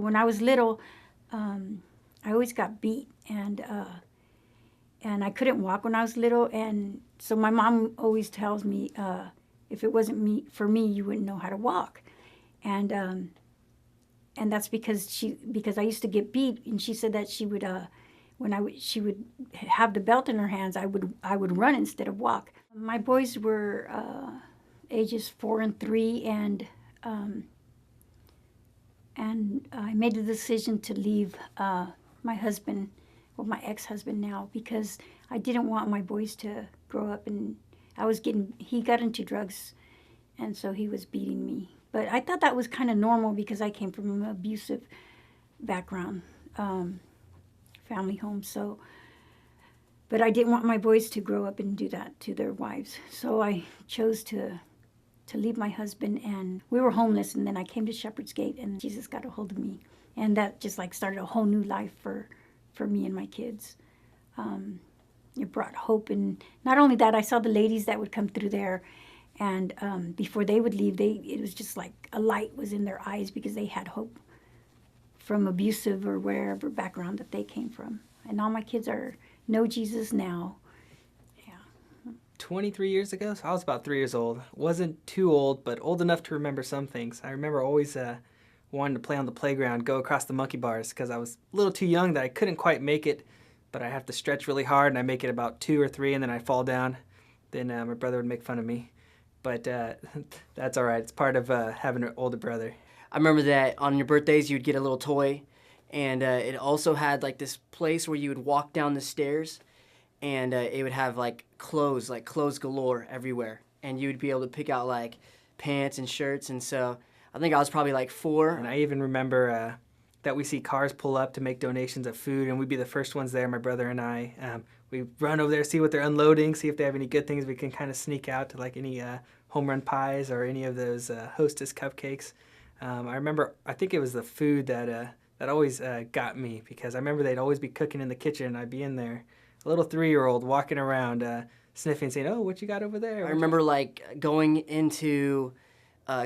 when I was little, I always got beat, and I couldn't walk when I was little, and so my mom always tells me, if it wasn't for me, you wouldn't know how to walk, and that's because I used to get beat, and she said that she would she would have the belt in her hands, I would run instead of walk. My boys were ages 4 and 3, and I made the decision to leave my husband, well, my ex-husband now, because I didn't want my boys to grow up and he got into drugs, and so he was beating me. But I thought that was kind of normal because I came from an abusive background, family home. So, but I didn't want my boys to grow up and do that to their wives. So I chose to leave my husband, and we were homeless, and then I came to Shepherd's Gate, and Jesus got a hold of me. And that just like started a whole new life for me and my kids. It brought hope, and not only that, I saw the ladies that would come through there, and before they would leave, it was just like a light was in their eyes because they had hope from abusive or wherever background that they came from. And all my kids know Jesus now. 23 years ago, so I was about 3 years old. Wasn't too old, but old enough to remember some things. I remember always wanting to play on the playground, go across the monkey bars, because I was a little too young that I couldn't quite make it, but I have to stretch really hard, and I make it about 2 or 3, and then I fall down. Then my brother would make fun of me. But that's all right. It's part of having an older brother. I remember that on your birthdays, you'd get a little toy, and it also had like this place where you would walk down the stairs, and it would have like clothes galore everywhere, and you would be able to pick out like pants and shirts. And so I think I was probably like 4. And I even remember that we see cars pull up to make donations of food, and we'd be the first ones there, my brother and I. We run over there, see what they're unloading, see if they have any good things we can kind of sneak out to, like any home run pies or any of those Hostess cupcakes. I remember, I think it was the food that always got me, because I remember they'd always be cooking in the kitchen, and I'd be in there, a little 3-year-old walking around sniffing, saying, "Oh, what you got over there?" I remember like going into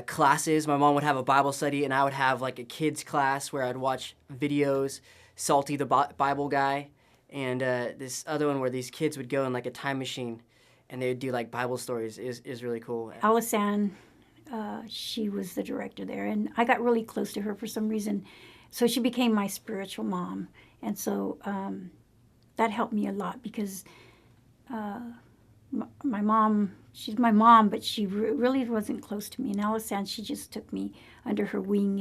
classes. My mom would have a Bible study, and I would have like a kids class where I'd watch videos, Salty the Bible Guy, and this other one where these kids would go in like a time machine, and they would do like Bible stories. Is really cool. Alisan, she was the director there, and I got really close to her for some reason. So she became my spiritual mom, and so that helped me a lot, because my mom, she's my mom, but she really wasn't close to me. And Alisan, she just took me under her wing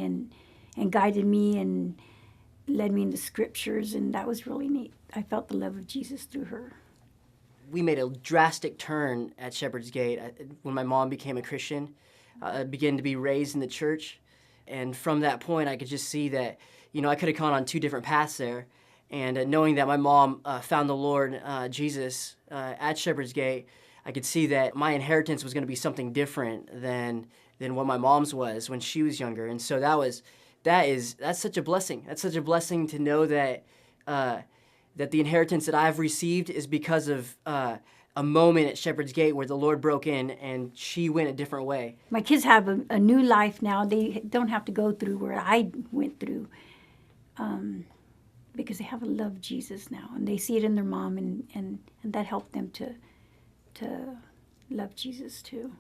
and guided me and led me into scriptures, and that was really neat. I felt the love of Jesus through her. We made a drastic turn at Shepherd's Gate when my mom became a Christian, began to be raised in the church. And from that point, I could just see that, I could have gone on 2 different paths there. And knowing that my mom found the Lord Jesus at Shepherd's Gate, I could see that my inheritance was going to be something different than what my mom's was when she was younger. And so that's such a blessing. That's such a blessing to know that that the inheritance that I've received is because of a moment at Shepherd's Gate where the Lord broke in and she went a different way. My kids have a new life now. They don't have to go through where I went through. Because they have a love of Jesus now, and they see it in their mom, and that helped them to love Jesus too.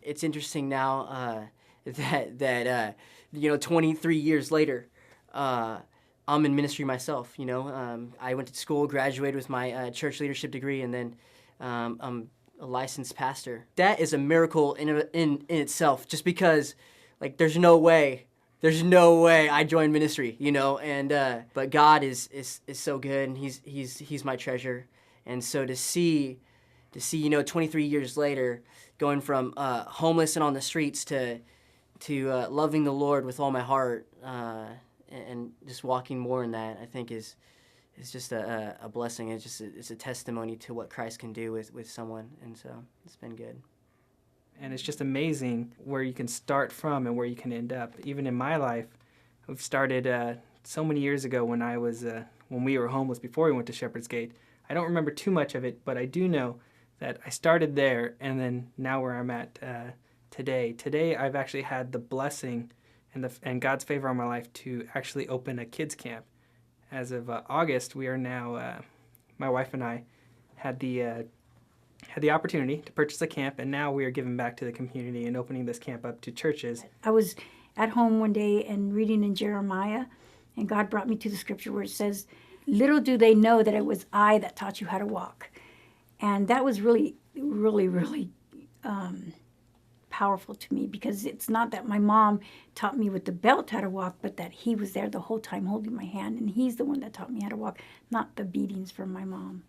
It's interesting now that 23 years later, I'm in ministry myself. I went to school, graduated with my church leadership degree, and then I'm a licensed pastor. That is a miracle in itself, just because like there's no way I joined ministry, and but God is so good, and he's my treasure. And so to see 23 years later, going from homeless and on the streets to loving the Lord with all my heart, and just walking more in that, I think is just a blessing. It's a testimony to what Christ can do with someone, and so it's been good. And it's just amazing where you can start from and where you can end up. Even in my life, we've started so many years ago when we were homeless before we went to Shepherd's Gate. I don't remember too much of it, but I do know that I started there, and then now where I'm at today. Today, I've actually had the blessing and God's favor on my life to actually open a kids camp. As of August, we are now, my wife and I had the opportunity to purchase a camp, and now we are giving back to the community and opening this camp up to churches. I was at home one day and reading in Jeremiah, and God brought me to the scripture where it says, "Little do they know that it was I that taught you how to walk." And that was really, really, really powerful to me, because it's not that my mom taught me with the belt how to walk, but that he was there the whole time holding my hand, and he's the one that taught me how to walk, not the beatings from my mom.